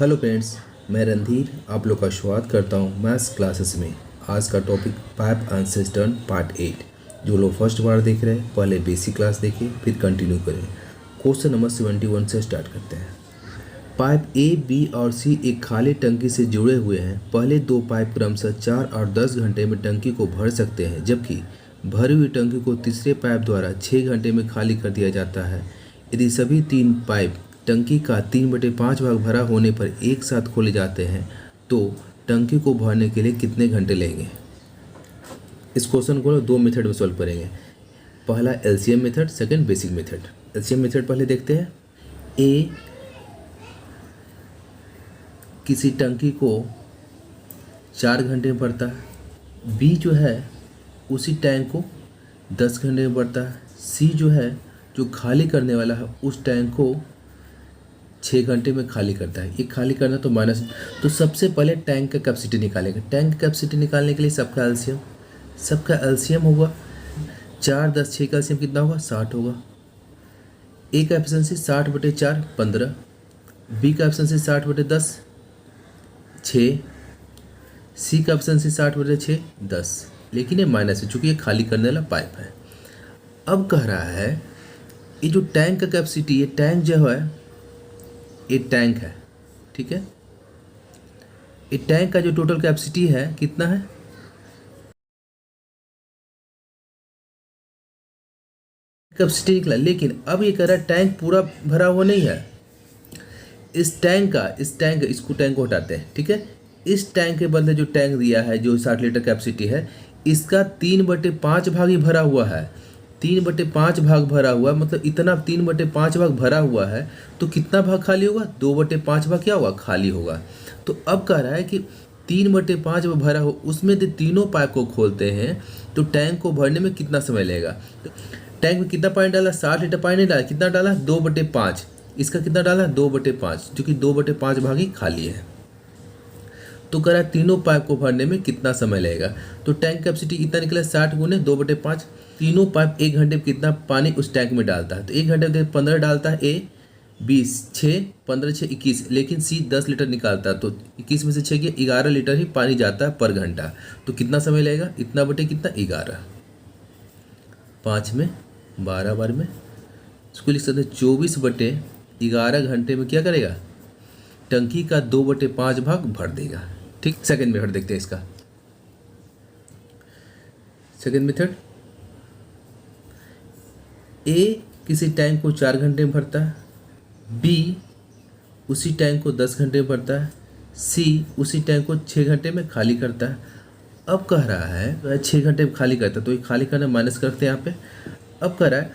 Hello friends, मैं रणधीर आप लोग का स्वागत करता हूँ मैथ्स क्लासेस में। आज का topic pipe and system part 8। जो लोग फर्स्ट बार देख रहे हैं पहले बेसिक क्लास देखिए फिर कंटिन्यू करें। क्वेश्चन नंबर 71 से स्टार्ट करते हैं। पाइप ए बी और सी एक खाली टंकी से जुड़े हुए हैं। पहले दो पाइप क्रमशः 4 और 10 घंटे में टंकी को भर सकते हैं, जबकि भरी हुई टंकी को तीसरे पाइप द्वारा 6 घंटे में खाली कर दिया जाता है। यदि सभी तीन पाइप टंकी का 3/5 भाग भरा होने पर एक साथ खोले जाते हैं तो टंकी को भरने के लिए कितने घंटे लेंगे। इस क्वेश्चन को दो मेथड में सॉल्व करेंगे। पहला LCM method, second basic method. LCM method पहले देखते हैं। ए किसी टंकी को 4 घंटे में भरता है, बी जो है उसी टैंक को 10 घंटे में भरता है, सी जो है जो खाली करने वाला है उस टैंक को 6 घंटे में खाली करता है। ये खाली करना तो माइनस, तो सबसे पहले टैंक का कैपेसिटी निकालेंगे। टैंक का कैपेसिटी निकालने के लिए सबका एलसीएम होगा 4 10 6 का एलसीएम कितना होगा 60 होगा। ए का एफिशिएंसी 60/4 15, बी का एफिशिएंसी 60/10 6, सी का एफिशिएंसी 60/6 10। लेकिन ये माइनस है चूंकि ये खाली करने वाला पाइप है। अब कह रहा है ये जो टैंक का कैपेसिटी, ये टैंक जो है ये टैंक है, ठीक है। ये टैंक का जो टोटल कैपेसिटी है कितना है, कैपेसिटी निकला। लेकिन अब ये कह रहा है टैंक पूरा भरा हुआ नहीं है। इस टैंक इसको टैंक को हटाते हैं, ठीक है। इस टैंक के बदले जो टैंक दिया है जो 60 लीटर कैपेसिटी है, इसका 3/5 भाग ही भरा हुआ है। 3/5 भाग भरा हुआ मतलब इतना 3/5 भाग भरा हुआ है, तो कितना भाग खाली होगा 2/5 भाग क्या होगा खाली होगा। तो अब कह रहा है कि 3/5 भरा हो, उसमें से तीनों पाइप को खोलते हैं तो टैंक को भरने में कितना समय लगेगा। तो टैंक में कितना पानी डाला, 60 लीटर पानी नहीं डाला, कितना डाला 2/5। इसका कितना डाला 2/5, जो कि 2/5 भाग ही खाली है। तो कह रहा है तीनों पाइप को भरने में कितना समय लगेगा। तो टैंक कैपेसिटी कितना निकला 60 गुने 2/5। तीनों पाइप 1 घंटे में कितना पानी उस टैंक में डालता है, तो 1 घंटे में 15 डालता है ए, 20 6 15 6 21, लेकिन सी 10 लीटर निकालता है, तो 21 में से 6 के 11 लीटर ही पानी जाता है पर घंटा। तो कितना समय लगेगा, इतना बटे कितना 11, 5 में 12 बार में इसको लिख सकते हैं 24/11 घंटे में क्या करेगा टंकी का 2/5 भाग भर देगा, ठीक। सेकंड मेथड देखते हैं इसका। सेकंड मेथड, ए किसी टैंक को 4 घंटे में भरता है, बी उसी टैंक को 10 घंटे में भरता है, सी उसी टैंक को 6 घंटे में खाली करता है। अब कह रहा है 6 घंटे में खाली करता है, तो ये खाली करना माइनस करते हैं यहाँ पे। अब कह रहा है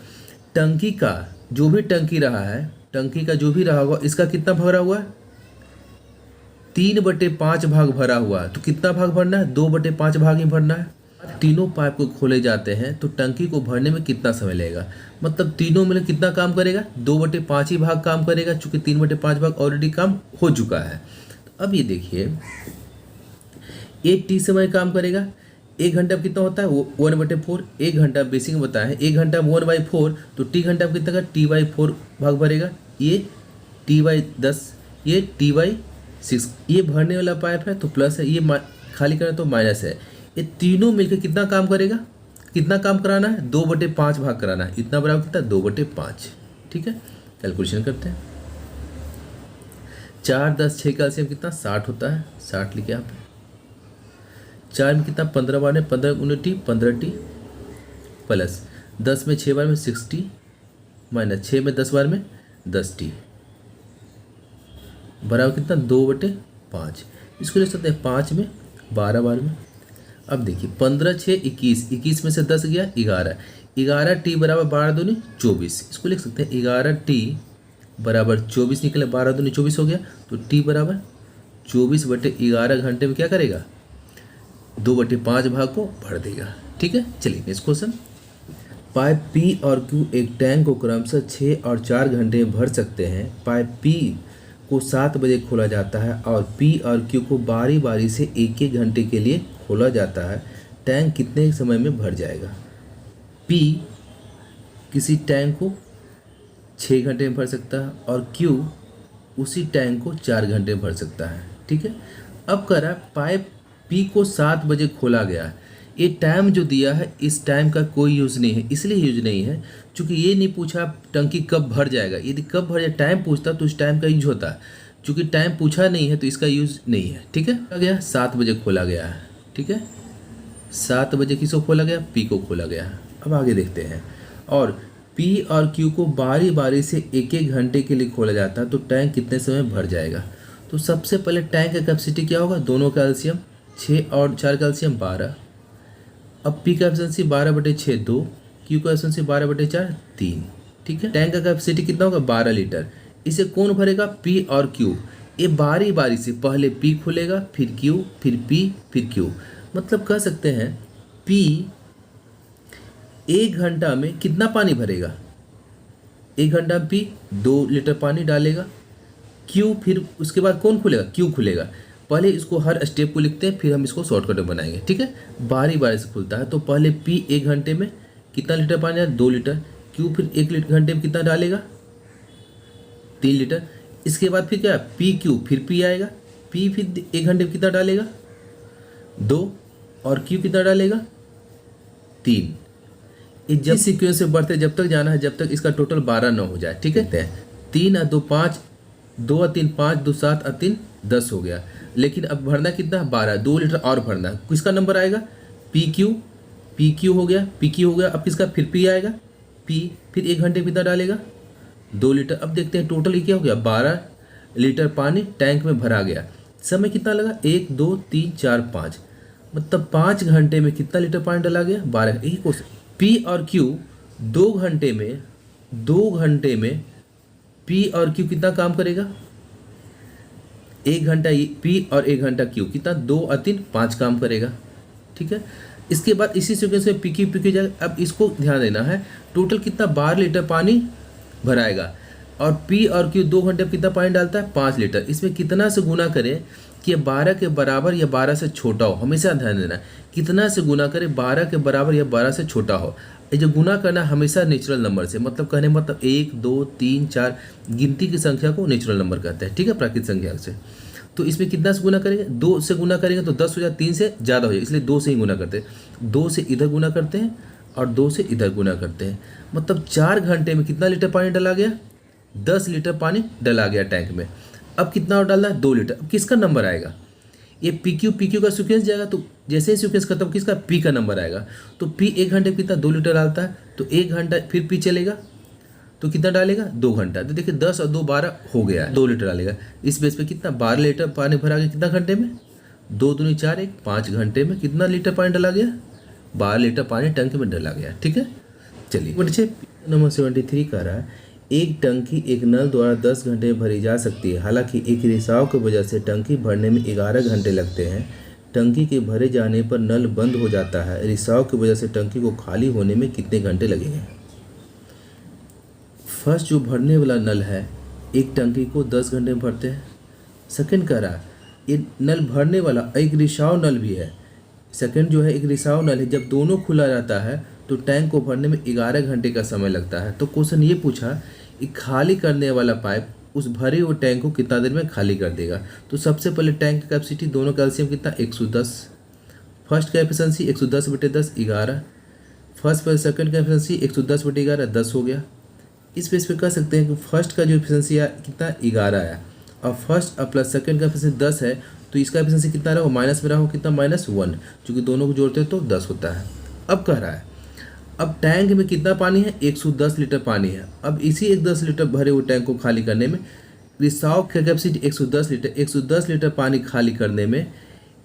टंकी का जो भी टंकी रहा है, टंकी का जो भी रहा होगा इसका कितना भरा हुआ है 3/5 भाग भरा हुआ है। तो कितना भाग भरना है 2/5 भाग ही भरना है। तीनों पाइप को खोले जाते हैं तो टंकी को भरने में कितना समय लगेगा, मतलब तीनों में कितना काम करेगा 2/5 ही भाग काम करेगा, चूंकि 3/5 भाग ऑलरेडी काम हो चुका है। तो अब ये देखिए 1 टी समय काम करेगा। 1 घंटा कितना होता है वो 1/4। 1 घंटा बेसिक में बताया है, 1 घंटा 1/4, तो टी घंटा कितना का T/4 भाग भरेगा। ये T/10, ये T/6। ये भरने वाला पाइप है तो प्लस है, ये खाली करना तो माइनस है। ये तीनों मिलकर कितना काम करेगा, कितना काम कराना है 2/5 भाग कराना है। इतना बराबर कितना 2/5, ठीक है। कैलकुलेशन करते हैं। 4 10 6 का एलसीएम कितना 60 होता है, 60 लिखे यहाँ पे। 4 में कितना 15 बार में 15 × टी 15 टी, प्लस 10 में 6 बार में 60, माइनस 6 में 10 बार में 10 टी, बराबर कितना 2/5। इसको ले सकते हैं 5 में 12 बार में। अब देखिए 15 6 21, 21 में से 10 गया 11, 11 टी बराबर 12 दूनी 24। इसको लिख सकते हैं 11 टी बराबर 24 निकले, 12 दूनी 24 हो गया। तो टी बराबर 24/11 घंटे में क्या करेगा 2/5 भाग को भर देगा, ठीक है। चलिए नेक्स्ट क्वेश्चन। पाइप पी और क्यू एक टैंक को क्रमशः 6 और 4 घंटे में भर सकते हैं। पाइप पी को 7 बजे खोला जाता है और पी और क्यू को बारी बारी से 1-1 घंटे के लिए खोला जाता है। टैंक कितने समय में भर जाएगा। पी किसी टैंक को 6 घंटे में भर सकता है और क्यू उसी टैंक को 4 घंटे भर सकता है। ठीक है। अब कह रहा है पाइप पी को 7 बजे खोला गया। ये टाइम जो दिया है इस टाइम का कोई यूज़ नहीं है। इसलिए यूज नहीं है क्योंकि ये नहीं पूछा टंकी कब भर जाएगा। यदि कब भर जाए टाइम पूछता तो उस टाइम का यूज होता। चूँकि टाइम पूछा नहीं है तो इसका यूज़ नहीं है। ठीक है। खोला गया 7 बजे खोला गया है। ठीक है। 7 बजे किसको खोला गया? पी को खोला गया। अब आगे देखते हैं। और पी और क्यू को बारी बारी से एक एक घंटे के लिए खोला जाता है तो टैंक कितने समय भर जाएगा? तो सबसे पहले टैंक का कैपेसिटी क्या होगा? दोनों का एलसीएम 6 और 4 का एलसीएम 12। अब पी का एफिशिएंसी 12/6 2, क्यू का एफिशिएंसी 12/4 3। ठीक है। टैंक का कैपेसिटी कितना होगा? 12 लीटर। इसे कौन भरेगा? पी और क्यू। ये बारी बारी से पहले पी खुलेगा, फिर क्यू, फिर पी, फिर क्यू। मतलब कह सकते हैं पी 1 घंटा में कितना पानी भरेगा? 1 घंटा में पी 2 लीटर पानी डालेगा। क्यू फिर उसके बाद कौन खुलेगा? क्यू खुलेगा। पहले इसको हर स्टेप को लिखते हैं फिर हम इसको शॉर्टकट में बनाएंगे। ठीक है। बारी बारी से खुलता है तो पहले पी 1 घंटे में कितना लीटर पानी डालेगा? 2 लीटर। क्यू फिर 1 घंटे में कितना डालेगा? 3 लीटर। इसके बाद फिर क्या? पी क्यू फिर पी आएगा। पी फिर 1 घंटे में कितना डालेगा? 2। और क्यू कितना डालेगा? 3। ये जब सीक्वेंस से बढ़ते जब तक जाना है जब तक इसका टोटल 12 ना हो जाए। ठीक है। 3 और 2 5, 2 और 3 5, 2 7 और 3 10 हो गया। लेकिन अब भरना कितना है? 12। 2 लीटर और भरना है। किसका नंबर आएगा? पी क्यू हो गया। पी क्यू हो गया। अब किसका? फिर पी आएगा। पी फिर 1 घंटे में कितना डालेगा? 2 लीटर। अब देखते हैं टोटल क्या हो गया? 12 लीटर पानी टैंक में भरा गया। समय कितना लगा? 1 2 3 4 5। मतलब 5 घंटे में कितना लीटर पानी डाला गया? 12। यही क्वेश्चन। पी और क्यू 2 घंटे में पी और क्यू कितना काम करेगा? 1 घंटा पी और 1 घंटा क्यू कितना? 2 और 3 5 काम करेगा। ठीक है। इसके बाद इसी सीक्वेंस में पी क्यू जाएगा। अब इसको ध्यान देना है टोटल कितना? 12 लीटर पानी भराएगा। और पी और क्यू 2 घंटे में कितना पानी डालता है? 5 लीटर। इसमें कितना से गुना करें कि ये 12 के बराबर या 12 से छोटा हो? हमेशा ध्यान देना कितना से गुना करें 12 के बराबर या 12 से छोटा हो। ये जो गुना करना हमेशा नेचुरल नंबर से, मतलब कहने मतलब 1 2 3 4 गिनती की संख्या को नेचुरल नंबर कहते हैं। ठीक है। प्राकृतिक संख्या से। तो इसमें कितना से गुना करेंगे? 2 से गुना करेंगे तो 10 हो जाए, 3 से ज़्यादा हो जाए इसलिए 2 से ही गुना करते हैं। 2 से इधर गुना करते हैं और 2 से इधर गुना करते हैं। मतलब 4 घंटे में कितना लीटर पानी डाला गया? 10 लीटर पानी डाला गया टैंक में। अब कितना और डालना है? 2 लीटर। अब किसका नंबर आएगा? ये पी क्यू का सीक्वेंस जाएगा तो जैसे ही सीक्वेंस खत्म किसका? पी का नंबर आएगा। तो पी 1 घंटे में कितना? 2 लीटर डालता है तो 1 घंटा फिर पी चलेगा तो कितना डालेगा? 2 घंटा। तो देखिए 10 और 2 12 हो गया। 2 लीटर डालेगा। इस बेस पे कितना? 12 लीटर पानी भरा गया कितना घंटे में? 2 दूनी 4 1 5 घंटे में कितना लीटर पानी डाला गया? 12 लीटर पानी टंकी में डाला गया। ठीक है। चलिए बच्चे नंबर 73 कह रहा है एक टंकी एक नल द्वारा 10 घंटे में भरी जा सकती है। हालांकि एक रिसाव की वजह से टंकी भरने में 11 घंटे लगते हैं। टंकी के भरे जाने पर नल बंद हो जाता है। रिसाव की वजह से टंकी को खाली होने में कितने घंटे लगेंगे? फर्स्ट जो भरने वाला नल है एक टंकी को 10 घंटे में भरते हैं। सेकंड कह रहा ये नल भरने वाला एक रिसाव नल भी है। सेकंड जो है एक रिसाव नल है। जब दोनों खुला रहता है तो टैंक को भरने में 11 घंटे का समय लगता है। तो क्वेश्चन ये पूछा कि खाली करने वाला पाइप उस भरे हुए टैंक को कितना देर में खाली कर देगा? तो सबसे पहले टैंक की कैपेसिटी दोनों कैल्शियम कितना? 110। फर्स्ट का एफिशिएंसी 110/10 11। फर्स्ट पर सेकंड का एफिशिएंसी 110/11 10 हो गया। इस बेस पे कह सकते हैं कि फर्स्ट का जो एफिशिएंसी है कितना? 11 आया। और फर्स्ट और प्लस सेकंड का एफिशिएंसी 10 है तो इसका एफिशिएंसी कितना रहा? माइनस में रहा हो कितना? -1। चूँकि दोनों को जोड़ते हैं तो 10 होता है। अब कह रहा है अब टैंक में कितना पानी है? 110 लीटर पानी है। अब इसी 110 लीटर भरे हुए टैंक को खाली करने में रिसाव की कैपेसिटी 110 लीटर। 110 लीटर पानी खाली करने में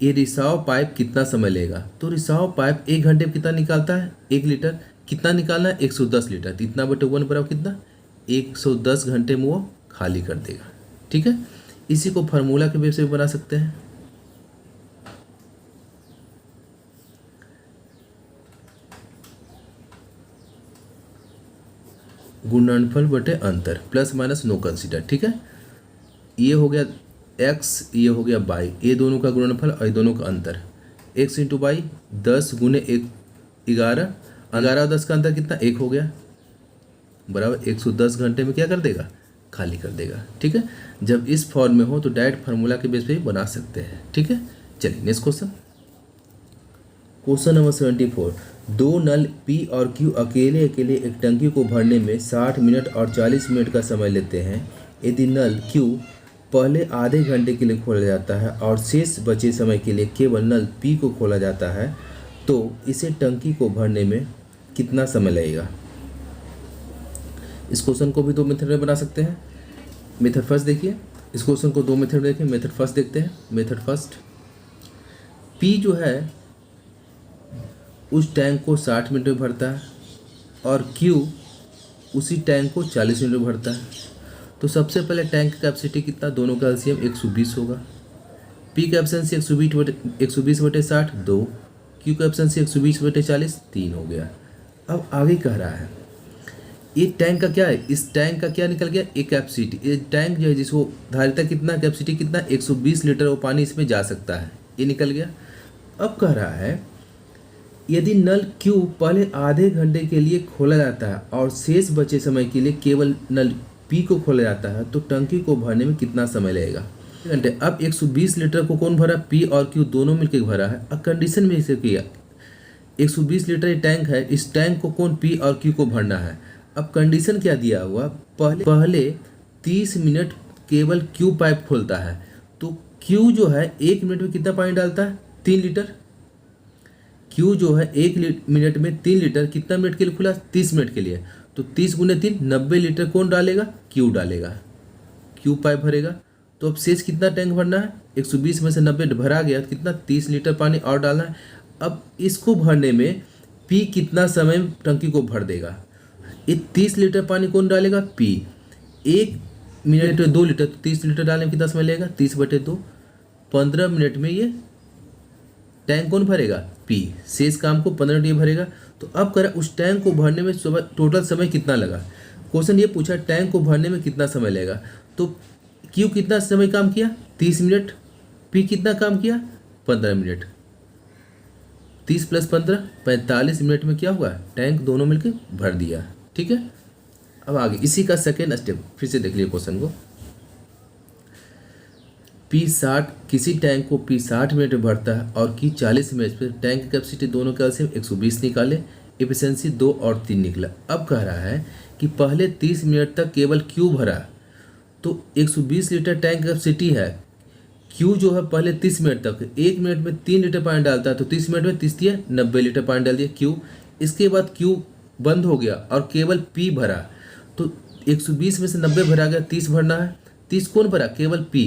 ये रिसाव पाइप कितना समय लेगा? तो रिसाव पाइप 1 घंटे में कितना निकालता है? 1 लीटर। कितना निकालना है? 110 लीटर। तो इतना बटे 1 बराबर कितना? 110 घंटे में वो खाली कर देगा। ठीक है। इसी को फार्मूला के बेस पे बना सकते हैं। गुणनफल बटे अंतर प्लस माइनस नो कंसीडर। ठीक है। ये हो गया x, ये हो गया y। ये दोनों का गुणनफल और ये दोनों का अंतर x इंटू वाई 10 गुने 1 11। 11 और 10 का अंतर कितना? 1 हो गया बराबर 110 घंटे में क्या कर देगा? खाली कर देगा। ठीक है, जब इस फॉर्म में हो तो डायरेक्ट फार्मूला के बेस पे भी बना सकते हैं। ठीक है, चलिए नेक्स्ट क्वेश्चन। Question number 74। दो नल पी और क्यू अकेले अकेले एक टंकी को भरने में 60 मिनट और 40 मिनट का समय लेते हैं। यदि नल क्यू पहले आधे घंटे के लिए खोला जाता है और शेष बचे समय के लिए केवल नल पी को खोला जाता है तो इसे टंकी को भरने में कितना समय लगेगा। इस क्वेश्चन को भी दो मेथड में बना सकते हैं। मेथड फर्स्ट देखिए, इस क्वेश्चन को दो मेथड में देखिए। मेथड फर्स्ट देखते हैं। मेथड फर्स्ट, पी जो है उस टैंक को 60 मिनट में भरता है और क्यू उसी टैंक को 40 मिनट में भरता है। तो सबसे पहले टैंक की कैपेसिटी कितना, दोनों का एलसीएम 120 होगा। पी का एफिशिएंसी 120/60 2, क्यू का एफिशिएंसी 120/40 3 हो गया। अब आगे कह रहा है ये टैंक का क्या है, इस टैंक का क्या निकल गया, एक कैपेसिटी। ये टैंक जो है जिसको धारिता कितना, कैपेसिटी कितना 120 लीटर वो पानी इसमें जा सकता है, ये निकल गया। अब कह रहा है यदि नल क्यू पहले आधे घंटे के लिए खोला जाता है और शेष बचे समय के लिए केवल नल पी को खोला जाता है तो टंकी को भरने में कितना समय लगेगा। घंटे। अब 120 लीटर को कौन भरा, पी और क्यू दोनों मिलकर भरा है। अब कंडीशन में इसे किया 120 लीटर ये टैंक है, इस टैंक को कौन पी और क्यू को भरना है। अब कंडीशन क्या दिया हुआ, पहले 30 मिनट केवल क्यू पाइप खोलता है तो क्यू जो है 1 मिनट में कितना पानी डालता है, 3 लीटर। क्यू जो है 1 मिनट में 3 लीटर, कितना मिनट के लिए खुला, 30 मिनट के लिए। तो 30 × 3 90 लीटर कौन डालेगा, क्यू डालेगा, क्यू पाइप भरेगा। तो अब शेष कितना टैंक भरना है, 120 में से 90 भरा गया तो कितना 30 लीटर पानी और डालना है। अब इसको भरने में पी कितना समय टंकी को भर देगा। ये 30 लीटर पानी कौन डालेगा, पी। 1 मिनट में 2 लीटर, तो 30 लीटर डालने में कितना समय लगेगा, 30/2। 15 मिनट में ये टैंक कौन भरेगा, पी। शेष काम को 15 मिनट ये भरेगा। तो अब करा उस टैंक को भरने में टोटल समय कितना लगा। क्वेश्चन ये पूछा टैंक को भरने में कितना समय लगेगा। तो क्यू कितना समय काम किया, 30 मिनट। पी कितना काम किया, 15 मिनट। 30 + 15 45 मिनट में क्या हुआ, टैंक दोनों मिलकर भर दिया। ठीक है, अब आगे इसी का सेकेंड स्टेप फिर से देख लीजिए क्वेश्चन को। P60 किसी टैंक को P60 मिनट में भरता है और की 40 मिनट पर टैंक की कैपेसिटी दोनों का एलसीएम 120 निकाले, एफिशिएंसी 2 और 3 निकला। अब कह रहा है कि पहले 30 मिनट तक केवल क्यू भरा तो 120 लीटर टैंक कैपेसिटी है। क्यू जो है पहले 30 मिनट तक 1 मिनट में 3 लीटर पानी डालता है तो 30 मिनट में 30 दिया 90 लीटर पानी डाल दिया क्यू। इसके बाद क्यू बंद हो गया और केवल पी भरा तो 120 में से 90 भरा गया, 30 भरना है। 30 कौन भरा, केवल पी।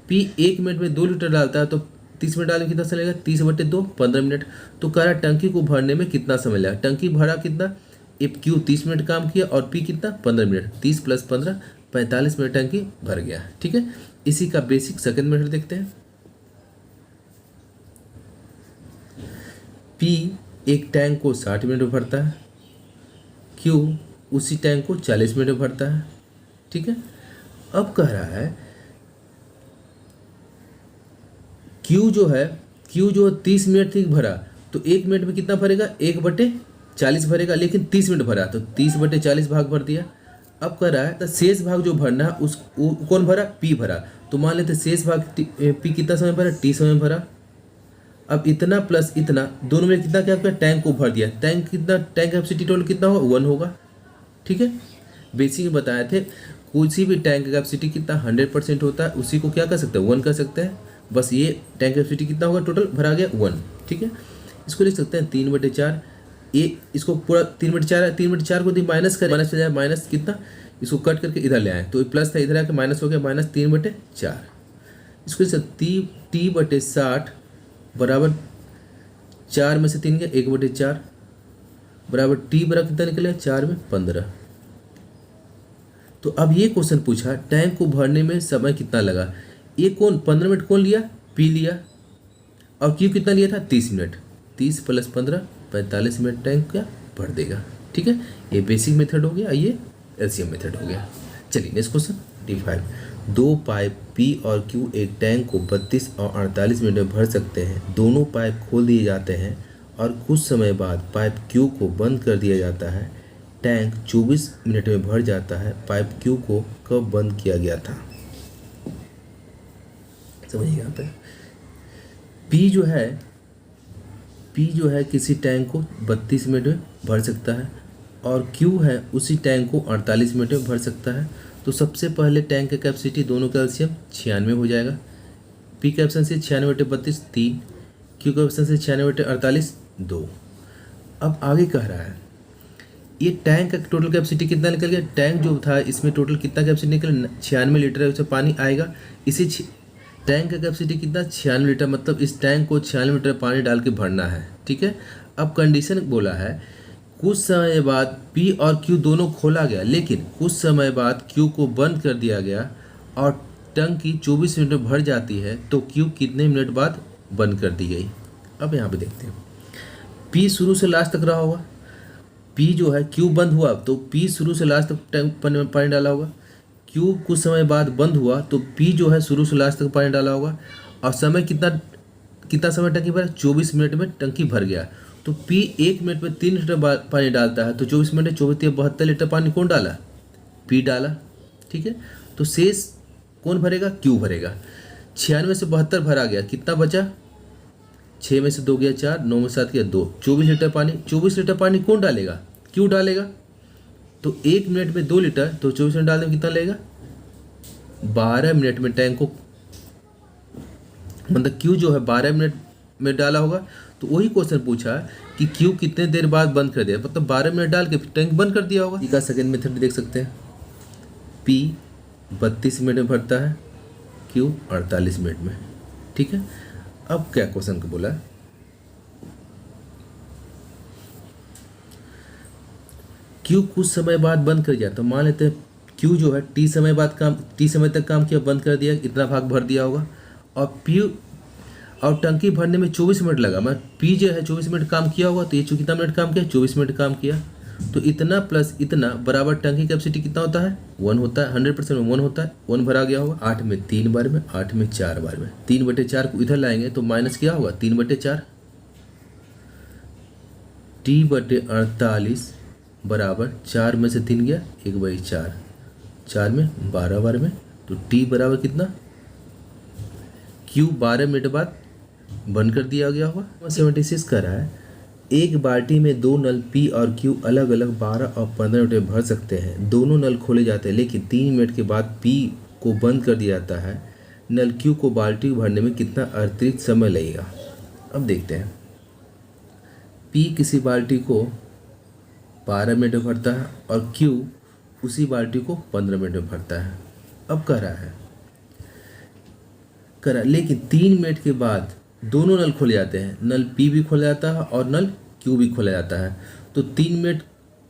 पी 1 मिनट में 2 लीटर डालता है तो 30 मिनट डालने कितना समय लगेगा, 30/2 15 मिनट। तो कह रहा टंकी को भरने में कितना समय लगेगा। टंकी भरा कितना, इफ क्यू 30 मिनट काम किया और पी कितना 15 मिनट, 30 + 15 45 मिनट टंकी भर गया। ठीक है, इसी का बेसिक सेकंड मेथड देखते हैं। पी एक टैंक को 60 मिनट में भरता है, क्यू उसी टैंक को 40 मिनट में भरता है। ठीक है, अब कह रहा है क्यू जो है 30 मिनट तक भरा तो 1 मिनट में कितना भरेगा, 1/40 भरेगा, लेकिन 30 मिनट भरा तो 30/40 भाग भर दिया। अब कह रहा है तो शेष भाग जो भरना है उस कौन भरा, पी भरा। तो मान लेते शेष भाग पी कितना समय भरा, टी समय भरा। अब इतना प्लस इतना दोनों में कितना क्या किया, टैंक को भर दिया। टैंक कितना, टैंक कैपेसिटी टोटल कितना होगा, 1 होगा। ठीक है, बेसिक में बताए थे किसी भी टैंक का कैपेसिटी कितना 100% होता है, उसी को क्या कर सकते हैं, 1 कर सकते हैं। बस ये टैंक कैपेसिटी कितना होगा, टोटल भरा गया 1। ठीक है, इसको लिख सकते हैं 3/4। ये इसको पूरा 3/4 है, 3/4 को माइनस करें, माइनस जाए माइनस कितना, इसको कट करके इधर ले आए तो प्लस था, इधर आके माइनस हो गया, -3/4। इसको लिख सकते T/60 बराबर 4 में से 3 गया 1/4 बराबर T बराबर कितना निकलेगा, 4 में 15। तो अब ये क्वेश्चन पूछा टैंक को भरने में समय कितना लगा। ये कौन 15 मिनट कौन लिया, पी लिया, और क्यू कितना लिया था 30 मिनट। 30 + 15 45 मिनट टैंक क्या भर देगा। ठीक है, ये बेसिक मेथड हो गया, ये एलसीएम मेथड हो गया। चलिए next question D5। 2 pipe P और क्यू एक टैंक को 32 और 48 मिनट में भर सकते हैं। दोनों पाइप खोल दिए जाते हैं और कुछ समय बाद पाइप क्यू को बंद कर दिया जाता है। टैंक 24 मिनट में भर जाता है, पाइप क्यू को कब बंद किया गया था। समझिए यहाँ पे पी जो है किसी टैंक को 32 मिनट में भर सकता है और क्यू है उसी टैंक को 48 मिनट में भर सकता है। तो सबसे पहले टैंक का कैपेसिटी दोनों का एलसीएम 96 हो जाएगा। पी का एफिशिएंसी 96/32 3, क्यू का एफिशिएंसी 96/48 2। अब आगे कह रहा है ये टैंक का टोटल कैपेसिटी कितना निकल गया। टैंक जो था इसमें टोटल कितना कैपेसिटी निकला 96 लीटर उससे पानी आएगा। इसी टैंक का कैपेसिटी कितना 96 लीटर, मतलब इस टैंक को 96 लीटर पानी डाल के भरना है। ठीक है, अब कंडीशन बोला है कुछ समय बाद पी और क्यू दोनों खोला गया, लेकिन कुछ समय बाद क्यू को बंद कर दिया गया और टंकी 24 मिनट में भर जाती है, तो क्यू कितने मिनट बाद बंद कर दी गई। अब यहाँ पे देखते हैं पी शुरू से लास्ट तक रहा होगा। पी जो है क्यू बंद हुआ तो पी शुरू से लास्ट तक टैंक पानी डाला होगा। क्यू कुछ समय बाद बंद हुआ तो पी जो है शुरू से लास्ट तक पानी डाला होगा और समय कितना समय टंकी भरा 24 मिनट में टंकी भर गया। तो पी 1 मिनट में 3 लीटर पानी डालता है, तो 24 मिनट में 72 लीटर पानी कौन डाला, पी डाला। ठीक है, तो शेष कौन भरेगा, क्यू भरेगा। 96 से 72 भरा गया, कितना बचा 6 में से 2 गया 4, 9 में 7 गया 2, 24 लीटर पानी। 24 लीटर पानी कौन डालेगा, क्यू डालेगा। तो 1 मिनट में 2 लीटर, तो 24 मिनट डालने में कितना लगेगा 12 मिनट में टैंक को, मतलब क्यू जो है 12 मिनट में डाला होगा। तो वही क्वेश्चन पूछा कि क्यू कितने देर बाद बंद कर दिया, मतलब 12 मिनट डाल के टैंक बंद कर दिया होगा। इसका सेकेंड मेथड देख सकते हैं, पी 32 मिनट में भरता है, क्यू 48 मिनट में। ठीक है, अब क्या क्वेश्चन को बोला क्यू कुछ समय बाद बंद कर दिया, तो मान लेते हैं क्यू जो है टी समय तक काम किया, बंद कर दिया, इतना भाग भर दिया होगा। और टंकी भरने में 24 मिनट लगा, मैं पी जो है 24 मिनट काम किया होगा, तो ये कितना मिनट काम किया 24 मिनट काम किया। तो इतना प्लस इतना बराबर टंकी कैपेसिटी कितना होता है 1 होता है, 100% में 1 होता है, 1 भरा गया होगा। 8 में 3 बार में, 8 में 4 बार में, 3/4 को इधर लाएंगे तो माइनस क्या होगा 3/4, T/48 बराबर 4 में से 3 गया 1/4, 4 में 12 बार में, तो T बराबर कितना, क्यू 12 मिनट बाद बंद कर दिया गया होगा। 76 कर रहा है एक बाल्टी में 2 नल पी और क्यू अलग अलग 12 और 15 मिनट में भर सकते हैं। दोनों नल खोले जाते हैं, लेकिन 3 मिनट के बाद पी को बंद कर दिया जाता है। नल क्यू को बाल्टी भरने में कितना अतिरिक्त समय लगेगा। अब देखते हैं, पी किसी बाल्टी को 12 मिनट में भरता है और क्यू उसी बाल्टी को 15 मिनट में भरता है। अब कह रहा है लेकिन 3 मिनट के बाद दोनों नल खोले जाते हैं, नल पी भी खोला जाता है और नल क्यू भी खोला जाता है। तो 3 मिनट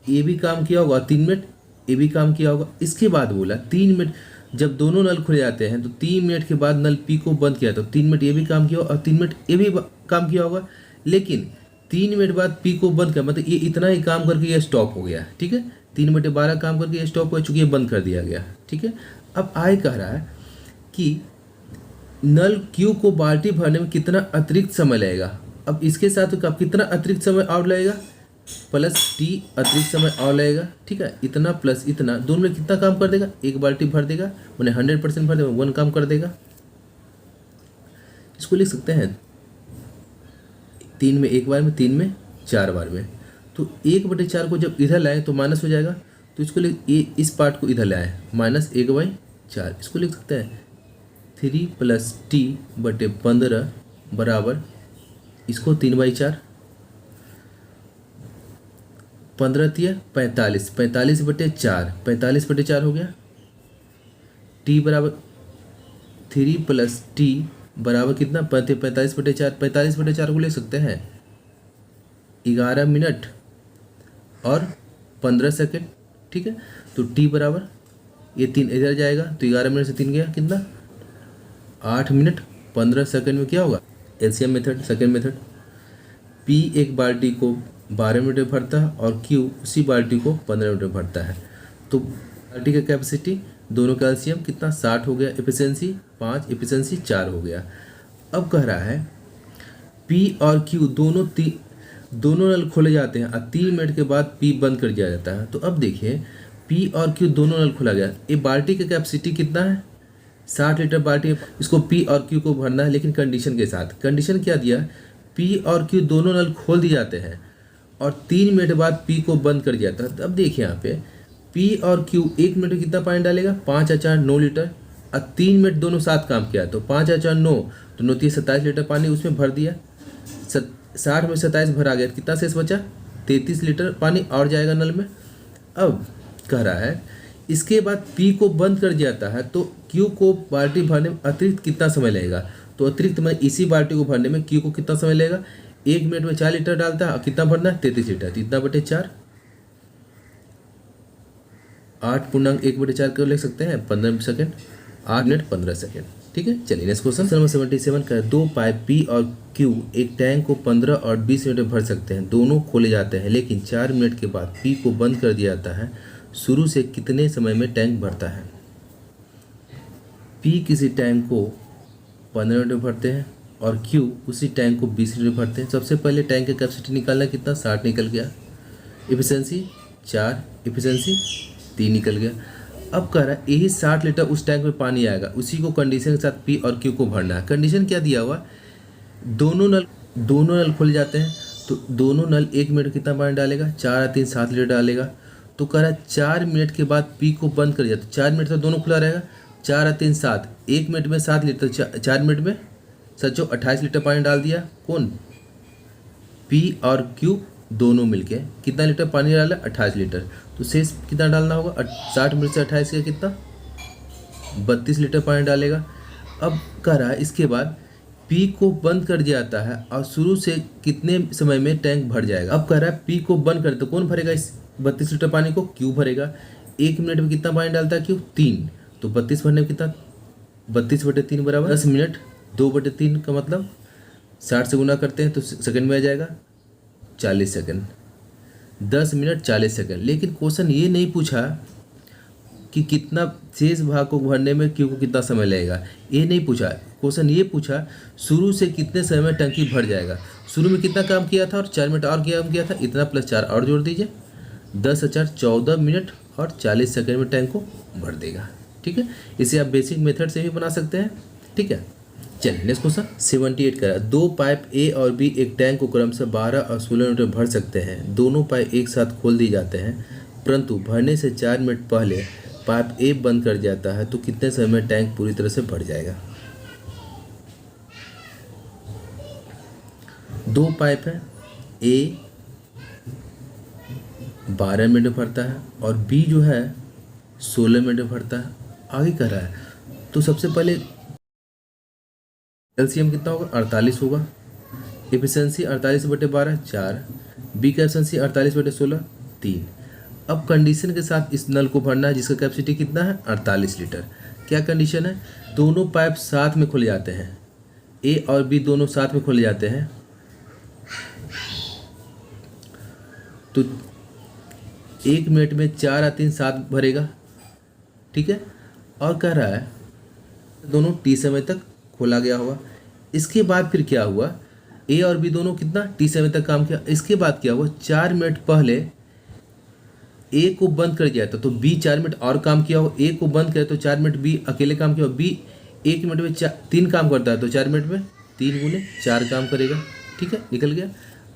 ए भी काम किया होगा, 3 मिनट ए भी काम किया होगा। इसके बाद बोला 3 मिनट जब दोनों नल खुले जाते हैं तो 3 मिनट के बाद नल पी को बंद किया, तो 3 मिनट ए भी काम किया और 3 मिनट ए भी काम किया होगा। लेकिन 3 मिनट बाद पी को बंद किया, मतलब ये इतना ही काम करके ये स्टॉप हो गया। ठीक है, 3 मिनट 12 काम करके ये स्टॉप हो चुकी है, बंद कर दिया गया। ठीक है, अब आगे कह रहा है कि नल क्यू को बाल्टी भरने में कितना अतिरिक्त समय लगेगा। अब इसके साथ तो कितना अतिरिक्त समय और लगेगा, प्लस टी अतिरिक्त समय और लगेगा। ठीक है, इतना प्लस इतना दोनों में कितना काम कर देगा, एक बाल्टी भर देगा, मैंने 100% भर देगा, 1 काम कर देगा। इसको लिख सकते हैं 3 में 1 बार में, 3 में 4 बार में। तो 1/4 को जब इधर लाए तो माइनस हो जाएगा, तो इसको इस पार्ट को इधर लाए -1/4। इसको लिख सकते हैं 3 + T/15 बराबर, इसको 3/4, 15 × 45, 45/4, 45/4 हो गया। T बराबर 3 + T बराबर कितना 45/4, 45/4 को ले सकते हैं 11 मिनट और 15 सेकेंड। ठीक है, तो T बराबर ये 3 इधर जाएगा, तो 11 मिनट से 3 गया कितना 8 मिनट 15 सेकेंड में क्या होगा, LCM method, second method. P एक बाल्टी को 12 मिनट में भरता है और क्यू उसी बाल्टी को 15 मिनट में भरता है। तो बाल्टी का कैपेसिटी दोनों का एलसीएम कितना 60 हो गया, एफिशिएंसी 5, एफिशिएंसी 4 हो गया। अब कह रहा है पी और क्यू दोनों दोनों नल खोले जाते हैं और 3 मिनट के बाद पी बंद कर दिया जाता है। तो अब देखिए पी और क्यू दोनों नल खोला गया। ये बाल्टी का कैपेसिटी कितना है? 60 लीटर बाल्टी है। इसको पी और क्यू को भरना है, लेकिन कंडीशन के साथ। कंडीशन क्या दिया? पी और क्यू दोनों नल खोल दिए जाते हैं और 3 मिनट बाद पी को बंद कर दिया जाता है। अब देखिए यहाँ पे पी और क्यू 1 मिनट में कितना पानी डालेगा? 5/4 लीटर। और 3 मिनट दोनों साथ काम किया तो 5/4 तो 9 27 लीटर पानी उसमें भर दिया। 60 में 27 भरा गया, कितना शेष बचा? 33 लीटर पानी और जाएगा नल में। अब कह रहा है इसके बाद पी को बंद कर दिया जाता है तो क्यू को बाल्टी भरने में अतिरिक्त कितना समय लगेगा? तो अतिरिक्त में इसी बाल्टी को भरने में क्यू को कितना समय लगेगा? 1 मिनट में 4 लीटर डालता है और कितना भरना है? 33 लीटर। तो इतना बटे 4, 8/1/4 कर लिख सकते हैं 15 सेकेंड, 8 मिनट 15 सेकेंड। ठीक है, चलिए नेक्स्ट क्वेश्चन नंबर 77 का। 2 पाइप पी और क्यू एक टैंक को 15 और 20 मिनट में भर सकते हैं। दोनों खोले जाते हैं, लेकिन 4 मिनट के बाद पी को बंद कर दिया जाता है। शुरू से कितने समय में टैंक भरता है? पी किसी टैंक को 15 मिनट में भरते हैं और क्यू उसी टैंक को 20 मिनट में भरते हैं। सबसे पहले टैंक का कैपेसिटी निकालना, कितना? 60 निकल गया। इफिशिएंसी 4, इफिशिएंसी 3 निकल गया। अब कह रहा है यही 60 लीटर उस टैंक में पानी आएगा, उसी को कंडीशन के साथ पी और क्यू को भरना है। कंडीशन क्या दिया हुआ? दोनों नल खुल जाते हैं तो दोनों नल 1 मिनट में कितना पानी डालेगा? 4 या 3 7 लीटर डालेगा। तो कह रहा है 4 मिनट के बाद पी को बंद कर दिया तो 4 मिनट तक दोनों खुला रहेगा। 4 या 3 7, 1 मिनट में 7 लीटर, 4 मिनट में 28 लीटर पानी डाल दिया। कौन? पी और क्यू दोनों मिलके कितना लीटर पानी डाला? 28 लीटर। तो शेष कितना डालना होगा? 60 में से 28 का कितना? 32 लीटर पानी डालेगा। अब कह रहा है इसके बाद पी को बंद कर दिया जाता है और शुरू से कितने समय में टैंक भर जाएगा? अब कह रहा है पी को बंद कर तो कौन भरेगा इस 32 लीटर पानी को? क्यू भरेगा। 1 मिनट में कितना पानी डालता है क्यू? 3। तो 32 भरने में कितना? 32/3 बराबर 10 मिनट। 2/3 का मतलब 60 से गुना करते हैं तो सेकंड में आ जाएगा 40 सेकंड। 10 minute 40 second. लेकिन क्वेश्चन ये नहीं पूछा कि कितना शेष भाग को भरने में क्यू को कितना समय लगेगा, ये नहीं पूछा। क्वेश्चन ये पूछा शुरू से कितने समय में टंकी भर जाएगा। शुरू में कितना काम किया था और 4 मिनट और काम किया था, इतना प्लस 4 और जोड़ दीजिए, 10/4 14 मिनट और 40 सेकंड में टैंक को भर देगा। ठीक है, इसे आप बेसिक मेथड से भी बना सकते हैं। ठीक है, चलिए नेक्स्ट क्वेश्चन 78 का। 2 पाइप ए और बी एक टैंक को क्रमशः 12 और 16 मिनट में भर सकते हैं। दोनों पाइप एक साथ खोल दिए जाते हैं, परंतु भरने से 4 मिनट पहले पाइप ए बंद कर जाता है तो कितने समय में टैंक पूरी तरह से भर जाएगा? 2 पाइप है, ए 12 मिनट में भरता है और बी जो है 16 मिनट में भरता है। आगे कह रहा है तो सबसे पहले एलसीएम कितना होगा? 48 होगा। एफिशिएंसी 48/12 4। बी का एफिशिएंसी 48/16 3। अब कंडीशन के साथ इस नल को भरना है जिसका कैपेसिटी कितना है? 48 लीटर। क्या कंडीशन है? दोनों पाइप साथ में खुले जाते हैं, ए और बी दोनों साथ में खुले जाते हैं तो 1 मिनट में 4 या 3 7 भरेगा। ठीक है, और कह रहा है दोनों टी समय तक खोला गया होगा। इसके बाद फिर क्या हुआ? ए और बी दोनों कितना टी समय तक काम किया। इसके बाद क्या हुआ? 4 मिनट पहले ए को बंद कर दिया था तो बी 4 मिनट और काम किया हो। ए को बंद करे तो 4 मिनट बी अकेले काम किया हो। बी 1 मिनट में 3 काम करता है तो 4 मिनट में 3 गुने 4 काम करेगा। ठीक है, निकल गया।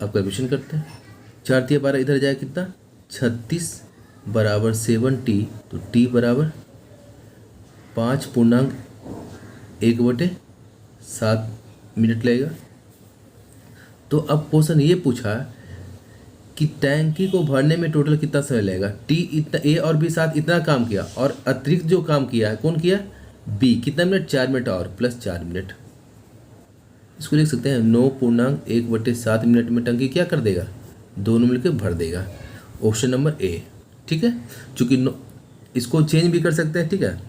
अब कैलकुलेशन करते हैं। 4 × 12 इधर जाए कितना? 36 बराबर 7t। तो टी बराबर 5/1/7 मिनट लगेगा। तो अब क्वेश्चन ये पूछा कि टैंकी को भरने में टोटल कितना समय लगेगा। टी इतना ए और बी साथ इतना काम किया और अतिरिक्त जो काम किया है कौन किया? बी। कितना मिनट? 4 मिनट और प्लस 4 मिनट। इसको लिख सकते हैं 9.1/7 मिनट में टंकी क्या कर देगा? दोनों मिलकर भर देगा। Option number A. ठीक है, चूंकि इसको चेंज भी कर सकते हैं। ठीक है,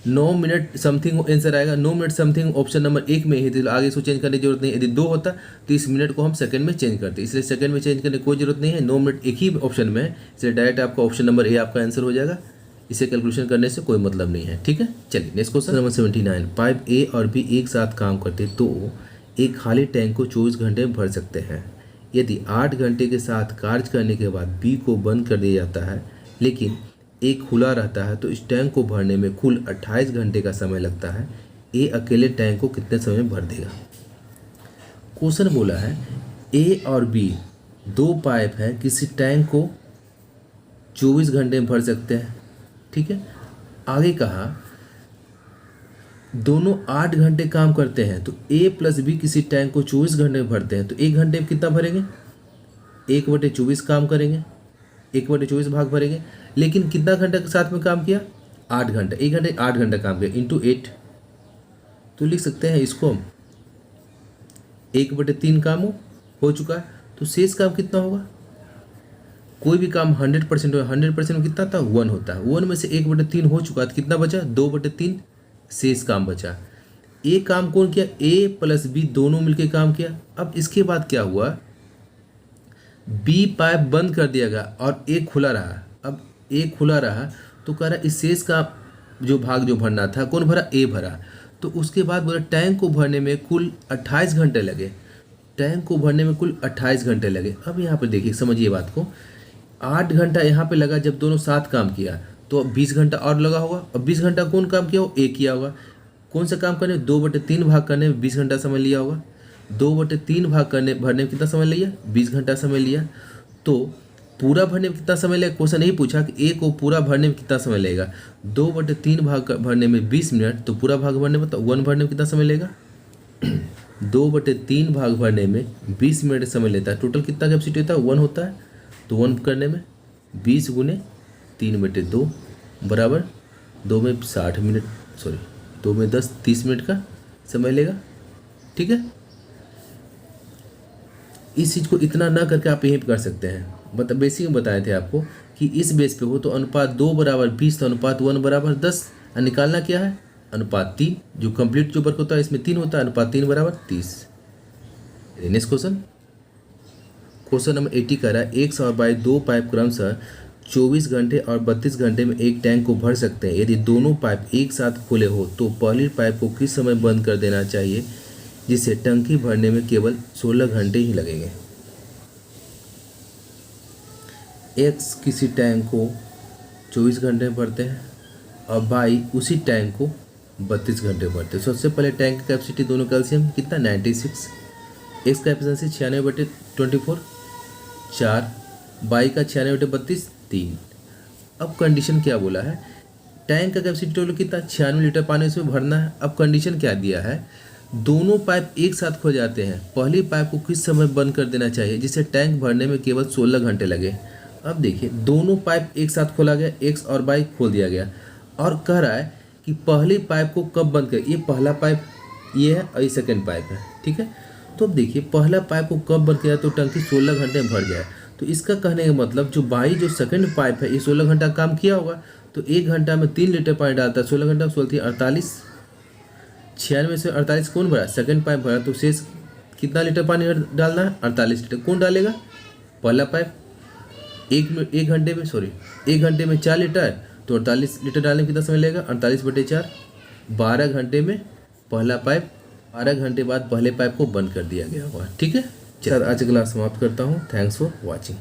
9 मिनट समथिंग आंसर आएगा। 9 मिनट समथिंग ऑप्शन नंबर 1 में है तो आगे इसको चेंज करने की जरूरत नहीं है। यदि 2 होता तो इस मिनट को हम सेकंड में चेंज करते, इसलिए सेकंड में चेंज करने की कोई जरूरत नहीं है। 9 मिनट एक ही ऑप्शन में है, इसलिए डायरेक्ट आपका ऑप्शन नंबर ए आपका आंसर हो जाएगा। इसे कैलकुलेशन करने से कोई मतलब नहीं है। ठीक है, चलिए नेक्स्ट क्वेश्चन नंबर 79। पाइप ए और बी एक साथ काम करते तो एक खाली टैंक को 24 घंटे में भर सकते हैं। यदि 8 घंटे के साथ कार्य करने के बाद बी को बंद कर दिया जाता है लेकिन ए खुला रहता है तो इस टैंक को भरने में कुल 28 घंटे का समय लगता है। ए अकेले टैंक को कितने समय में भर देगा। क्वेश्चन बोला है ए और बी दो पाइप हैं, किसी टैंक को 24 घंटे में भर सकते हैं। ठीक है, आगे कहा दोनों 8 घंटे काम करते हैं तो ए प्लस बी किसी टैंक को 24 घंटे में भरते हैं तो 1 घंटे में कितना भरेंगे, 1/24 काम करेंगे, 1/24 भाग भरेंगे। लेकिन कितना घंटे के साथ में काम किया, 8 घंटा, 1 घंटे 8 घंटा काम किया इंटू 8, तो लिख सकते हैं इसको 1/3 काम हो चुका है। तो शेष काम कितना होगा, कोई भी काम 100% हो, 100% में कितना था 1 होता है, 1 में से 1/3 हो चुका है तो कितना बचा 2/3 शेष काम बचा। ए काम कौन किया, ए प्लस बी दोनों मिलकर काम किया। अब इसके बाद क्या हुआ, बी पाइप बंद कर दिया गया और ए खुला रहा। अब ए खुला रहा तो कह रहा इस शेष का जो भाग जो भरना था कौन भरा, ए भरा। तो उसके बाद बोला टैंक को भरने में कुल 28 घंटे लगे, टैंक को भरने में कुल 28 घंटे लगे। अब यहाँ पे देखिए समझिए बात को, 8 घंटा यहाँ पे लगा जब दोनों साथ काम किया तो अब 20 घंटा और लगा होगा। अब 20 घंटा कौन काम किया हो, ए किया होगा। कौन सा काम करने, 2/3 भाग करने में 20 घंटा समय लिया होगा। 2/3 भाग करने भरने में कितना समय लिया, 20 घंटा समय लिया। तो पूरा भरने में कितना समय लगेगा, क्वेश्चन नहीं पूछा कि ए को पूरा भरने में कितना समय लगेगा। 2/3 भाग भरने में 20 मिनट, तो पूरा भाग भरने में तो 1 भरने में कितना समय लगेगा 2/3 भाग भरने में 20 मिनट समय लेता है। टोटल कितना कैपेसिटी होता है 1 होता है, तो 1 करने में 20 गुने 3/2 बराबर 2 में 60 मिनट, सॉरी 2 में 10 30 मिनट का समय लेगा। ठीक है, इस चीज़ को इतना ना करके आप यहीं पर कर सकते हैं। मतलब बेसिक में बताए थे आपको कि इस बेस पे हो तो अनुपात 2 बराबर 20 तो अनुपात 1 बराबर 10। निकालना क्या है, अनुपात 3, जो कंप्लीट जो वर्क होता है इसमें 3 होता है, अनुपात 3 बराबर 30। नेक्स्ट क्वेश्चन, क्वेश्चन नंबर 80 कह रहा है एक्स और वाई दो पाइप क्रमशः 24 घंटे और 32 घंटे में एक टैंक को भर सकते हैं। यदि दोनों पाइप एक साथ खुले हो तो पहली पाइप को किस समय बंद कर देना चाहिए जिससे टंकी भरने में केवल 16 घंटे ही लगेंगे। एक्स किसी टैंक को 24 घंटे में भरते हैं और वाई उसी टैंक को 32 घंटे भरते हैं। सबसे पहले टैंक की कैपेसिटी दोनों कैल्शियम कितना 96, एक्स का एफिशिएंसी 96/24 4, वाई का 96/32 3। अब कंडीशन क्या बोला है, टैंक का कैपेसिटी टोटल कितना 96 लीटर पानी उसमें भरना है। अब कंडीशन क्या दिया है, दोनों पाइप एक साथ खुल जाते हैं, पहली पाइप को किस समय बंद कर देना चाहिए जिससे टैंक भरने में केवल 16 घंटे लगे। अब देखिए दोनों पाइप एक साथ खोला गया, एक्स और वाई खोल दिया गया और कह रहा है कि पहली पाइप को कब बंद करें। ये पहला पाइप ये है और ये सेकेंड पाइप है। ठीक है, तो अब देखिए पहला पाइप को कब बंद किया तो टंकी 16 घंटे में भर जाए। तो इसका कहने का मतलब जो बाई जो सेकंड पाइप है ये 16 घंटा काम किया होगा तो 1 घंटा में 3 लीटर पानी डालता है, 16 घंटा में 16 48, 96 में से 48 कौन भरा, सेकंड पाइप भरा, तो शेष कितना लीटर पानी डालना है 48 लीटर। कौन डालेगा, पहला पाइप। एक घंटे में 4 लीटर तो 48 लीटर डालने में कितना समय लगेगा 48/4, 12 घंटे में पहला पाइप, 12 घंटे बाद पहले पाइप को बंद कर दिया गया होगा। ठीक है, चल आज क्लास समाप्त करता हूँ। Thanks for watching.